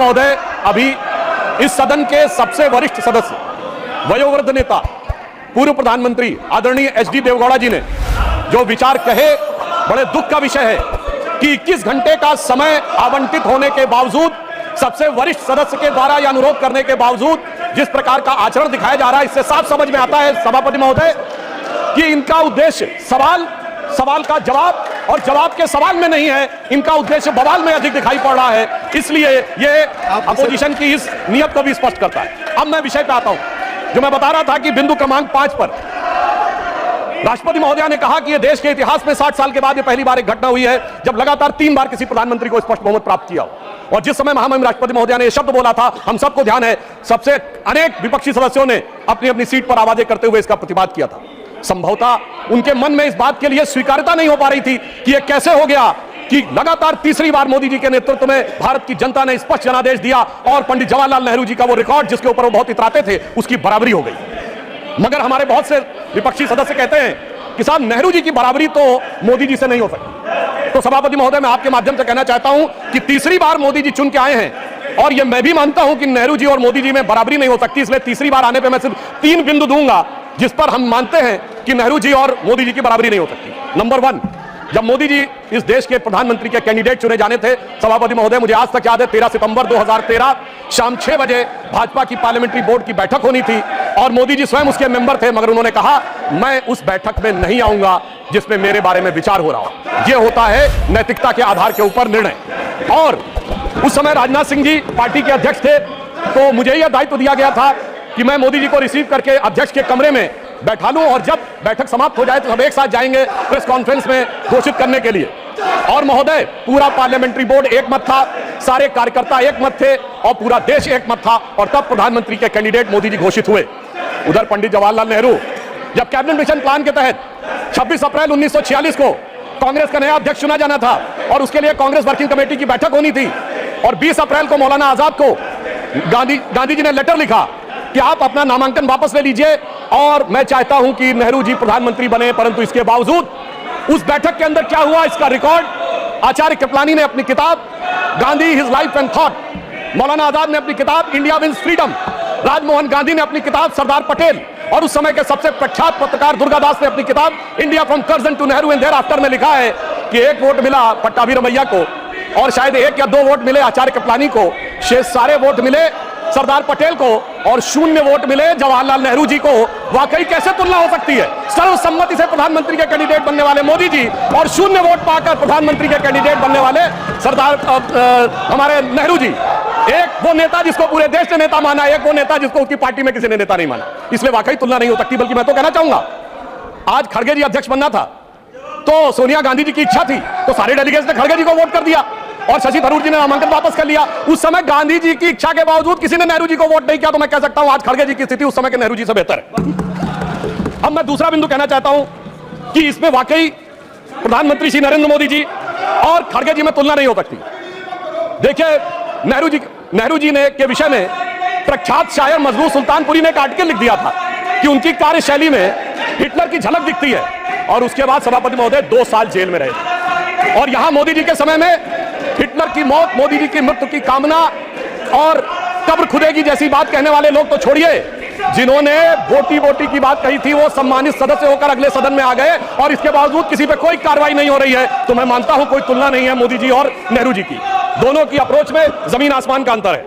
महोदय, अभी इस सदन के सबसे वरिष्ठ सदस्य, वयोवृद्ध नेता, पूर्व प्रधानमंत्री आदरणीय एचडी देवेगौड़ा जी ने जो विचार कहे, बड़े दुख का विषय है कि 21 घंटे का समय आवंटित होने के बावजूद, सबसे वरिष्ठ सदस्य के द्वारा यह अनुरोध करने के बावजूद जिस प्रकार का आचरण दिखाया जा रहा है, इससे साफ समझ में आता है सभापति महोदय कि इनका उद्देश्य सवाल का जवाब और जवाब के सवाल में नहीं है, इनका उद्देश्य बवाल में अधिक दिखाई पड़ रहा है। इसलिए ये अपोजिशन की इस नियत को भी स्पष्ट करता है। अब मैं विषय पे आता हूं। जो मैं बता रहा था कि बिंदु क्रमांक 5 पर राष्ट्रपति महोदय ने कहा कि यह देश के इतिहास में 60 साल के बाद यह पहली बार एक घटना हुई है जब लगातार 3 बार किसी प्रधानमंत्री को स्पष्ट बहुमत प्राप्त किया हो। और जिस समय महामहिम राष्ट्रपति महोदय ने यह शब्द बोला था, हम सबको ध्यान है, सबसे अनेक विपक्षी सदस्यों ने अपनी अपनी सीट पर आवाजें करते हुए इसका प्रतिवाद किया था। संभवतः उनके मन में इस बात के लिए स्वीकार्यता नहीं हो पा रही थी कि यह कैसे हो गया कि लगातार तीसरी बार मोदी जी के नेतृत्व में भारत की जनता ने स्पष्ट जनादेश दिया और पंडित जवाहरलाल नेहरू जी का वो रिकॉर्ड जिसके ऊपर वो बहुत इतराते थे, उसकी बराबरी हो गई। मगर हमारे बहुत से विपक्षी सदस्य कहते हैं कि साहब, नेहरू जी की बराबरी तो मोदी जी से नहीं हो सकती। तो सभापति महोदय, मैं आपके माध्यम से कहना चाहता हूं कि तीसरी बार मोदी जी चुन के आए हैं और यह मैं भी मानता हूं कि नेहरू जी और मोदी जी में बराबरी नहीं हो सकती, इसलिए तीसरी बार आने पर मैं सिर्फ 3 बिंदु दूंगा जिस पर हम मानते हैं कि नेहरू जी और मोदी जी की बराबरी नहीं हो सकती। नंबर 1, जब मोदी जी इस देश के प्रधानमंत्री के कैंडिडेट चुने जाने थे, सभापति महोदय, मुझे आज तक याद है 13 सितंबर 2013 शाम 6 बजे भाजपा की पार्लियामेंट्री बोर्ड की बैठक होनी थी और मोदी जी स्वयं उसके मेंबर थे, मगर उन्होंने कहा मैं उस बैठक में नहीं आऊंगा जिसमें मेरे बारे में विचार हो रहा हो। यह होता है नैतिकता के आधार के ऊपर निर्णय। और उस समय राजनाथ सिंह जी पार्टी के अध्यक्ष थे, तो मुझे यह दायित्व दिया गया था कि मैं मोदी जी को रिसीव करके अध्यक्ष के कमरे में बैठा लूं और जब बैठक समाप्त हो जाए तो सब एक साथ जाएंगे प्रेस कॉन्फ्रेंस में घोषित करने के लिए। और महोदय, पूरा पार्लियामेंट्री बोर्ड एक मत था, सारे कार्यकर्ता एक मत थे और पूरा देश एक मत था और तब प्रधानमंत्री के कैंडिडेट मोदी जी घोषित हुए। उधर पंडित जवाहरलाल नेहरू, जब कैबिनेट मिशन प्लान के तहत 26 अप्रैल 1946 को कांग्रेस का नया अध्यक्ष चुना जाना था और उसके लिए कांग्रेस वर्किंग कमेटी की बैठक होनी थी और 20 अप्रैल को मौलाना आजाद को गांधी जी ने लेटर लिखा कि आप अपना नामांकन वापस ले लीजिए और मैं चाहता हूं कि नेहरू जी प्रधानमंत्री बने। परंतु इसके बावजूद उस बैठक के अंदर क्या हुआ, इसका रिकॉर्ड आचार्य कृपलानी ने अपनी किताब Gandhi his life and thought, Maulana Azad ने अपनी किताब India wins freedom, Rajmohan Gandhi ने अपनी किताब सरदार पटेल और उस समय के सबसे प्रख्यात पत्रकार दुर्गादास ने अपनी किताब India from Curzon to Nehru and thereafter में लिखा है कि 1 वोट मिला पट्टाभिरमैया को और शायद 1 या 2 वोट मिले आचार्य कृपलानी को, शेष सारे वोट मिले सरदार पटेल को और 0 वोट मिले जवाहरलाल नेहरू जी को। वाकई कैसे तुलना हो सकती है? सर्वसम्मति से प्रधानमंत्री के कैंडिडेट बनने वाले मोदी जी और 0 वोट पाकर प्रधानमंत्री के कैंडिडेट बनने वाले हमारे नेहरू जी। एक वो नेता जिसको पूरे देश ने नेता माना, एक वो नेता जिसको उसकी पार्टी में किसी ने नेता नहीं माना। इसलिए वाकई तुलना नहीं हो सकती। बल्कि मैं तो कहना चाहूंगा, आज खड़गे जी अध्यक्ष बनना था तो सोनिया गांधी जी की इच्छा थी तो सारे डेलीगेट्स ने खड़गे जी को वोट कर दिया और शशि थरूर जी ने नामांकन वापस कर लिया। उस समय गांधी जी की इच्छा के बावजूद किसी ने नेहरू जी को वोट नहीं किया, तो मैं कह सकता हूं आज खड़गे जी की स्थिति उस समय के नेहरू जी से बेहतर है। अब मैं दूसरा बिंदु कहना चाहता हूं कि इसमें वाकई प्रधानमंत्री श्री नरेंद्र मोदी जी और खड़गे जी में तुलना नहीं हो सकती। देखिए, नेहरू जी ने के विषय में प्रख्यात शायर मजरूर सुल्तानपुरी ने एक आर्टिकल लिख दिया था कि उनकी कार्यशैली में हिटलर की झलक दिखती है और उसके बाद सभापति महोदय 2 साल जेल में रहे। और यहां मोदी जी के समय में हिटलर की मौत, मोदी जी की मृत्यु की कामना और कब्र खुदेगी जैसी बात कहने वाले लोग तो छोड़िए, जिन्होंने वोटी की बात कही थी वो सम्मानित सदस्य होकर अगले सदन में आ गए और इसके बावजूद किसी पे कोई कार्रवाई नहीं हो रही है। तो मैं मानता हूं कोई तुलना नहीं है मोदी जी और नेहरू जी की। दोनों की अप्रोच में जमीन आसमान का अंतर है।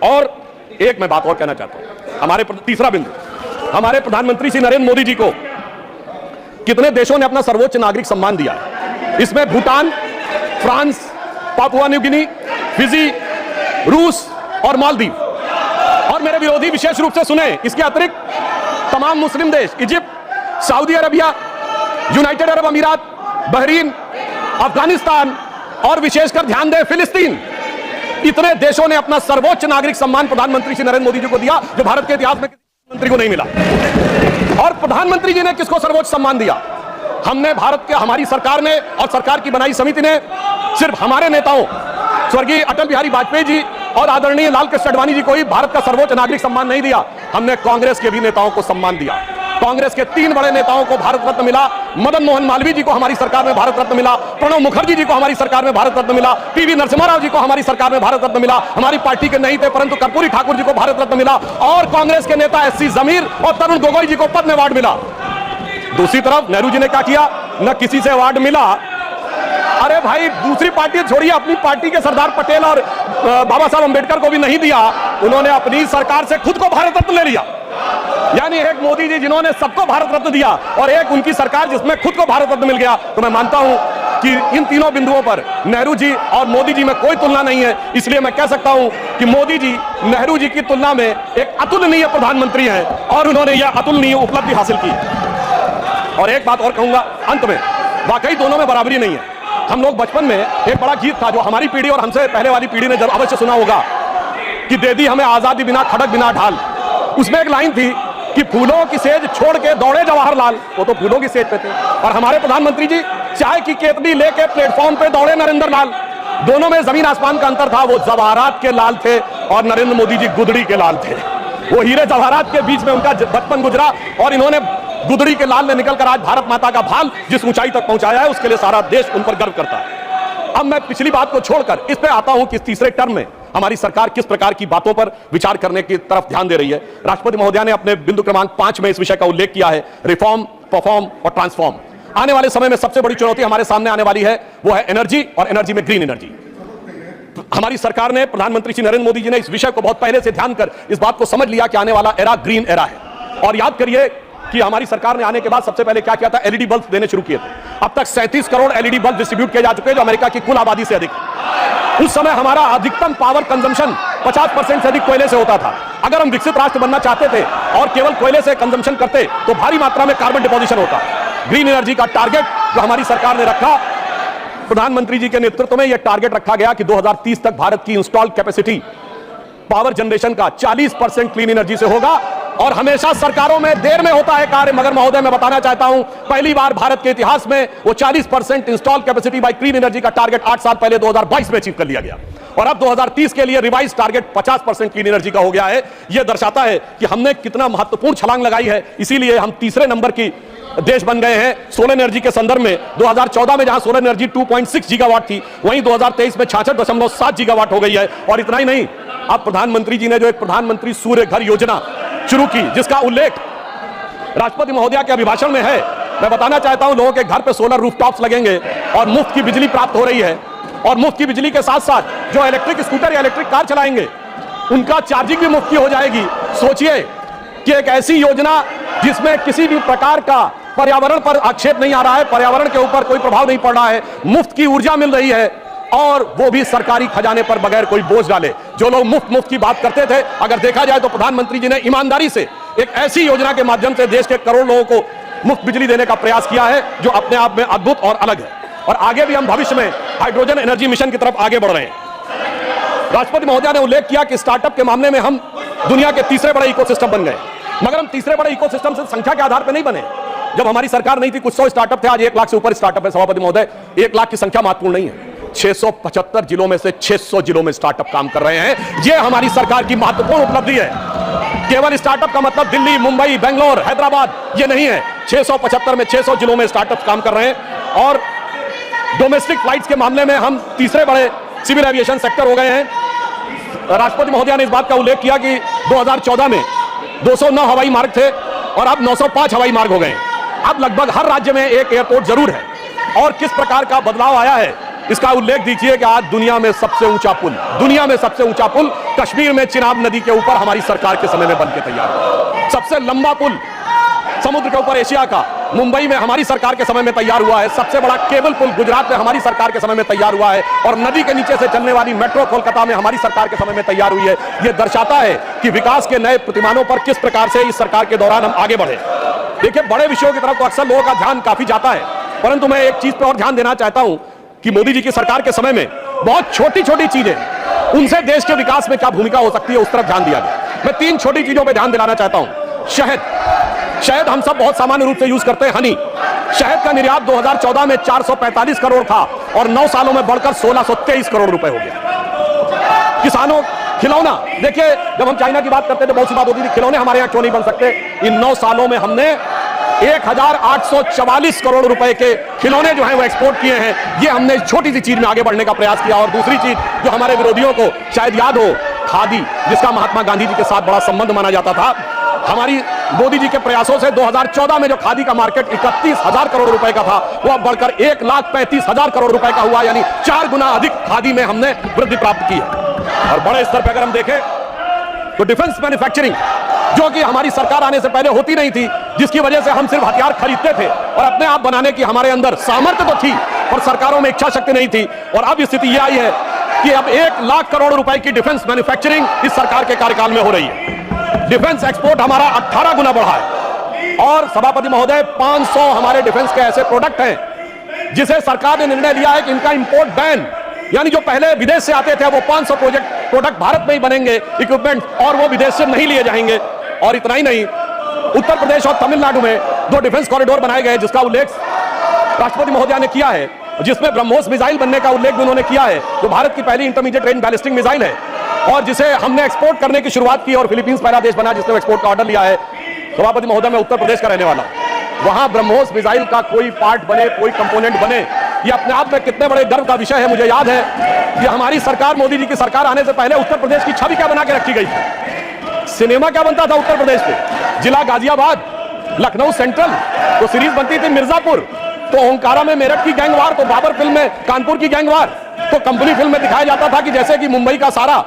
और एक मैं बात और कहना चाहता हूं, हमारे तीसरा बिंदु, हमारे प्रधानमंत्री श्री नरेंद्र मोदी जी को कितने देशों ने अपना सर्वोच्च नागरिक सम्मान दिया। इसमें Bhutan, France, Papua New Guinea, Fiji, रूस और मालदीव। और मेरे विरोधी विशेष रूप से सुने, इसके अतिरिक्त तमाम मुस्लिम देश, Egypt, Saudi Arabia, United Arab अमीरात, बहरीन, अफगानिस्तान और विशेषकर ध्यान दें फिलिस्तीन, इतने देशों ने अपना सर्वोच्च नागरिक सम्मान प्रधानमंत्री श्री नरेंद्र मोदी जी को दिया जो भारत के इतिहास में किसी मंत्री को नहीं मिला। और प्रधानमंत्री जी ने किसको सर्वोच्च सम्मान दिया? हमने भारत के, हमारी सरकार ने और सरकार की बनाई समिति ने सिर्फ हमारे नेताओं स्वर्गीय अटल बिहारी वाजपेयी जी और आदरणीय लाल कृष्ण आडवाणी जी को ही भारत का सर्वोच्च नागरिक सम्मान नहीं दिया, हमने कांग्रेस के भी नेताओं को सम्मान दिया। कांग्रेस के 3 बड़े नेताओं को भारत रत्न मिला। मदन मोहन मालवीय जी को हमारी सरकार में भारत रत्न मिला, प्रणब मुखर्जी जी को हमारी सरकार में भारत रत्न मिला, पीवी नरसिम्हा राव जी को हमारी सरकार में भारत रत्न मिला। हमारी पार्टी के नहीं थे परंतु कर्पूरी ठाकुर जी को भारत रत्न मिला और कांग्रेस के नेता एससी जमीर और तरुण गोगोई जी को पद्म अवार्ड मिला। दूसरी तरफ नेहरू जी ने क्या किया? न किसी से अवार्ड मिला। अरे भाई, दूसरी पार्टी छोड़िए, अपनी पार्टी के सरदार पटेल और बाबा साहब अंबेडकर को भी नहीं दिया, उन्होंने अपनी सरकार से खुद को भारत रत्न ले लिया। यानी एक मोदी जी जिन्होंने सबको भारत रत्न दिया और एक उनकी सरकार जिसमें खुद को भारत रत्न मिल गया। तो मैं मानता हूं कि इन तीनों बिंदुओं पर नेहरू जी और मोदी जी में कोई तुलना नहीं है। इसलिए मैं कह सकता हूं कि मोदी जी नेहरू जी की तुलना में एक अतुलनीय प्रधानमंत्री हैं और उन्होंने यह अतुलनीय उपलब्धि हासिल की। और एक बात और कहूंगा अंत में, वाकई दोनों में बराबरी नहीं है। हम लोग बचपन में एक बड़ा गीत था जो हमारी पीढ़ी और हमसे पहले वाली पीढ़ी ने जब अवश्य सुना होगा कि दे दी हमें आजादी बिना खड़क बिना ढाल। उसमें एक लाइन थी कि फूलों की सेज छोड़ के दौड़े जवाहरलाल। वो तो फूलों की सेज पे थे और हमारे प्रधानमंत्री जी चाय की केतली लेके प्लेटफॉर्म पे दौड़े नरेंद्र लाल। दोनों में जमीन आसमान का अंतर था। वो जवाहरात के लाल थे और नरेंद्र मोदी जी गुदड़ी के लाल थे। वो हीरे जवाहरात के बीच में उनका बचपन गुजरा और इन्होंने गुदड़ी के लाल ने निकलकर आज भारत माता का भाल जिस ऊंचाई तक पहुंचाया है उसके लिए सारा देश उन पर गर्व करता है। अब मैं पिछली बात को छोड़कर इस पे आता हूं कि तीसरे टर्म में हमारी सरकार किस प्रकार की बातों पर विचार करने की तरफ ध्यान दे रही है। राष्ट्रपति महोदया ने अपने बिंदु क्रमांक 5 में इस विषय का उल्लेख किया है, रिफॉर्म, परफॉर्म और ट्रांसफॉर्म। आने वाले समय में सबसे बड़ी चुनौती हमारे सामने आने वाली है वो है एनर्जी और एनर्जी में ग्रीन एनर्जी। हमारी सरकार ने, प्रधानमंत्री श्री नरेंद्र मोदी जी ने इस विषय को बहुत पहले से ध्यान कर इस बात को समझ लिया कि आने वाला एरा ग्रीन एरा है। और याद करिए कि हमारी सरकार ने आने के बाद सबसे पहले क्या किया था? एलईडी बल्ब देने शुरू किए थे। अब तक 37 करोड़ एलईडी बल्ब डिस्ट्रीब्यूट किए जा चुके हैं जो अमेरिका की कुल आबादी से अधिक है। उस समय हमारा अधिकतम पावर कंजम्पशन 50% से अधिक कोयले से होता था। अगर हम विकसित राष्ट्र बनना चाहते थे और केवल कोयले से कंजम्पशन करते तो भारी मात्रा में कार्बन डिपोजिशन होता। ग्रीन एनर्जी का टारगेट जो हमारी सरकार ने रखा, प्रधानमंत्री जी के नेतृत्व में यह टारगेट रखा गया कि 2030 तक भारत की इंस्टॉल्ड कैपेसिटी पावर जनरेशन का 40% क्लीन एनर्जी से होगा। और हमेशा सरकारों में देर में होता है कार्य, मगर महोदय मैं बताना चाहता हूं पहली बार भारत के इतिहास में वो 40% install capacity by clean energy का टारगेट 8 साल पहले 2022 में अचीव कर लिया गया। और अब 2030 के लिए रिवाइज टारगेट 50% क्लीन एनर्जी का हो गया है। यह दर्शाता है कि हमने कितना महत्वपूर्ण छलांग लगाई है। इसीलिए हम तीसरे नंबर की देश बन गए हैं सोलर एनर्जी के संदर्भ में। 2014 में जहां सोलर एनर्जी 2.6 गीगावाट थी, वहीं 2023 में 66.7 गीगावाट हो गई है। और इतना ही नहीं, अब प्रधानमंत्री जी ने जो एक प्रधानमंत्री सूर्य घर योजना शुरू की जिसका उल्लेख राष्ट्रपति महोदया के अभिभाषण में है, मैं बताना चाहता हूं लोगों के घर पे सोलर रूफटॉप्स लगेंगे और मुफ्त की बिजली प्राप्त हो रही है। और मुफ्त की बिजली के साथ साथ जो इलेक्ट्रिक स्कूटर या इलेक्ट्रिक कार चलाएंगे उनका चार्जिंग भी मुफ्त की हो जाएगी। सोचिए कि एक ऐसी योजना जिसमें किसी भी प्रकार का पर्यावरण पर आक्षेप नहीं आ रहा है, पर्यावरण के ऊपर कोई प्रभाव नहीं पड़ रहा है, मुफ्त की ऊर्जा मिल रही है और वो भी सरकारी खजाने पर बगैर कोई बोझ डाले। जो लोग मुफ्त की बात करते थे, अगर देखा जाए तो प्रधानमंत्री जी ने ईमानदारी से एक ऐसी योजना के माध्यम से देश के करोड़ लोगों को मुफ्त बिजली देने का प्रयास किया है जो अपने आप में अद्भुत और अलग है। और आगे भी हम भविष्य में हाइड्रोजन एनर्जी मिशन की तरफ आगे बढ़ रहे हैं। राष्ट्रपति महोदया ने उल्लेख किया कि स्टार्टअप के मामले में हम दुनिया के तीसरे बड़े इकोसिस्टम बन गए, मगर हम तीसरे बड़े इकोसिस्टम से संख्या के आधार पर नहीं बने। जब हमारी सरकार नहीं थी कुछ 100 स्टार्टअप थे, आज 1 लाख से ऊपर स्टार्टअप है। सभापति महोदय, 1 लाख की संख्या महत्वपूर्ण नहीं है। 675 जिलों में से 600 जिलों में स्टार्टअप काम कर रहे हैं। यह हमारी सरकार की महत्वपूर्ण उपलब्धि है। केवल स्टार्टअप का मतलब दिल्ली, मुंबई, बेंगलोर, हैदराबाद ये नहीं है। 675 में 600 जिलों में स्टार्टअप काम कर रहे हैं। और डोमेस्टिक फ्लाइट्स के मामले में हम तीसरे बड़े सिविल एविएशन सेक्टर हो गए हैं। राष्ट्रपति महोदया ने इस बात का उल्लेख किया कि 2014 में 209 हवाई मार्ग थे और अब 905 हवाई मार्ग हो गए। अब लगभग हर राज्य में एक एयरपोर्ट जरूर है। और किस प्रकार का बदलाव आया है इसका उल्लेख दीजिए कि आज दुनिया में सबसे ऊंचा पुल कश्मीर में चिनाब नदी के ऊपर हमारी सरकार के समय में बनके तैयार हुआ। सबसे लंबा पुल समुद्र के ऊपर एशिया का मुंबई में हमारी सरकार के समय में तैयार हुआ है। सबसे बड़ा केबल पुल गुजरात में हमारी सरकार के समय में तैयार हुआ है। और नदी के नीचे से चलने वाली मेट्रो कोलकाता में हमारी सरकार के समय में तैयार हुई है। यह दर्शाता है कि विकास के नए प्रतिमानों पर किस प्रकार से इस सरकार के दौरान हम आगे बढ़े। देखिए, बड़े विषयों की तरफ तो अक्सर लोगों का ध्यान काफी जाता है, परंतु मैं एक चीज पर और ध्यान देना चाहता हूं कि मोदी जी की सरकार के समय में बहुत छोटी छोटी चीजें, उनसे देश के विकास में क्या भूमिका हो सकती है उस तरफ ध्यान दिया गया। मैं 3 छोटी चीजों पर ध्यान दिलाना चाहता हूं। शहद हम सब बहुत सामान्य रूप से यूज करते हैं, हनी। शहद का निर्यात 2014 में 445 करोड़ था और 9 सालों में बढ़कर 1623 करोड़ रुपए हो गया। किसानों, खिलौना, देखिए जब हम चाइना की बात करते थे बहुत सी बात होती थी खिलौने हमारे यहाँ क्यों नहीं बन सकते। इन 9 सालों में हमने 1844 करोड़ रुपए के खिलौने जो हैं वो एक्सपोर्ट किए हैं। ये हमने छोटी सी चीज में आगे बढ़ने का प्रयास किया। और दूसरी चीज जो हमारे विरोधियों को शायद याद हो, खादी, जिसका महात्मा गांधी जी के साथ बड़ा संबंध माना जाता था, हमारी मोदी जी के प्रयासों से 2014 में जो खादी का मार्केट 31,000 करोड़ रुपए का था, वो अब बढ़कर 1,35,000 करोड़ रुपए का हुआ, यानी 4 गुना अधिक खादी में हमने वृद्धि प्राप्त की है। और बड़े स्तर पर अगर हम देखें तो डिफेंस मैन्युफैक्चरिंग, जो कि हमारी सरकार आने से पहले होती नहीं थी, जिसकी वजह से हम सिर्फ हथियार खरीदते थे और अपने आप बनाने की हमारे अंदर सामर्थ्य तो थी और सरकारों में इच्छा शक्ति नहीं थी। और अब स्थिति यह आई है कि अब 1 लाख करोड़ रुपए की डिफेंस मैन्युफैक्चरिंग इस सरकार के कार्यकाल में हो रही है। डिफेंस एक्सपोर्ट हमारा 18 गुना बढ़ा है। और सभापति महोदय, 500 हमारे डिफेंस के ऐसे प्रोडक्ट हैं जिसे सरकार ने निर्णय लिया है कि इनका इंपोर्ट बैन, यानी जो पहले विदेश से आते थे वो 500 प्रोडक्ट भारत में ही बनेंगे, इक्विपमेंट, और वो विदेश से नहीं लिए जाएंगे। और इतना ही नहीं, उत्तर प्रदेश और तमिलनाडु में 2 डिफेंस कॉरिडोर बनाए गए, जिसका उल्लेख राष्ट्रपति महोदय ने किया है, जिसमें ब्रह्मोस मिसाइल बनने का उल्लेख भी उन्होंने किया है, जो भारत की पहली इंटरमीडिएट रेंज बैलिस्टिक मिसाइल है और जिसे हमने एक्सपोर्ट करने की शुरुआत की। और फिलीपींस पहला देश बना जिसने एक्सपोर्ट का ऑर्डर लिया है। सभापति महोदय, मैं उत्तर प्रदेश का रहने वाला हूं, वहां ब्रह्मोस मिसाइल का कोई पार्ट बने, कोई कंपोनेंट बने, ये अपने आप में कितने बड़े गर्व का विषय है। मुझे याद है कि हमारी सरकार, मोदी जी की सरकार आने से पहले उत्तर प्रदेश की छवि क्या बना के रखी गई थी। सिनेमा क्या बनता था उत्तर प्रदेश में, जिला गाजियाबाद, लखनऊ सेंट्रल, तो सीरीज बनती थी मिर्जापुर, तो ओंकारा में मेरठ की गैंगवार, तो बाबर फिल्म में कानपुर की गैंगवार, तो कंपनी फिल्म में दिखाया जाता था कि जैसे कि मुंबई का सारा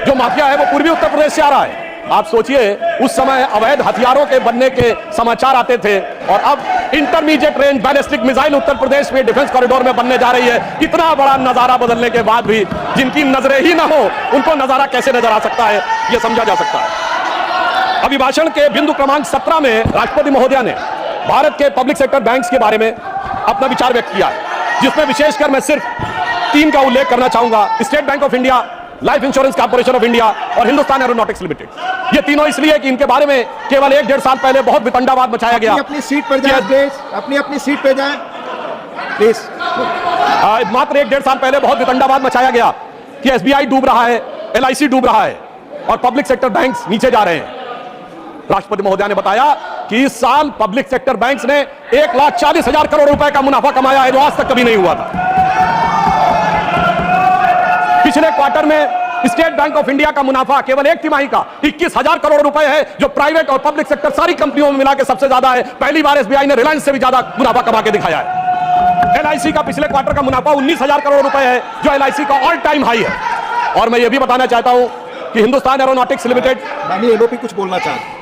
जो माफिया है वो पूर्वी उत्तर प्रदेश से आ रहा है। आप सोचिए, उस समय अवैध हथियारों के बनने के समाचार आते थे और अब intermediate range ballistic missile Uttar Pradesh में डिफेंस कॉरिडोर में बनने जा रही है। इतना बड़ा नजारा बदलने के बाद भी जिनकी नजरें ही ना हो, उनको नजारा कैसे नजर आ सकता है, यह समझा जा सकता है। अभिभाषण के बिंदु क्रमांक 17 में राष्ट्रपति महोदय ने भारत के पब्लिक सेक्टर बैंक्स के बारे में अपना विचार व्यक्त किया है, जिसमें विशेषकर मैं सिर्फ 3 का उल्लेख करना चाहूंगा: state bank of India, life insurance corporation of India और हिंदुस्तान एरोनॉटिक्स लिमिटेड। ये तीनों इसलिए कि इनके बारे में केवल 1-1.5 साल पहले बहुत वितंडावाद मचाया गया। अपनी सीट पर जाएं प्लीज, अपनी सीट पर जाएं प्लीज। मात्र 1-1.5 साल पहले बहुत वितंडावाद मचाया गया कि एसबीआई डूब रहा है, एलआईसी डूब रहा है और पब्लिक सेक्टर बैंक्स नीचे जा रहे हैं। राष्ट्रपति महोदय ने बताया कि इस साल पब्लिक सेक्टर बैंक्स ने 1,40,000 करोड़ रुपए का मुनाफा कमाया है, जो आज तक कभी नहीं हुआ था। पिछले क्वार्टर में स्टेट बैंक ऑफ इंडिया का मुनाफा केवल 1 तिमाही का 21,000 करोड़ रुपए है, जो प्राइवेट और पब्लिक सेक्टर सारी कंपनियों में मिला के सबसे ज्यादा है। पहली बार एसबीआई ने रिलायंस से भी ज्यादा मुनाफा कमा के दिखाया है। एलआईसी का पिछले क्वार्टर का मुनाफा 19,000 करोड़ रुपए है, जो एलआईसी का ऑल टाइम हाई है। और मैं ये भी बताना चाहता हूं कि हिंदुस्तान एरोनॉटिक्स लिमिटेड, एलओपी कुछ बोलना चाहता हूं।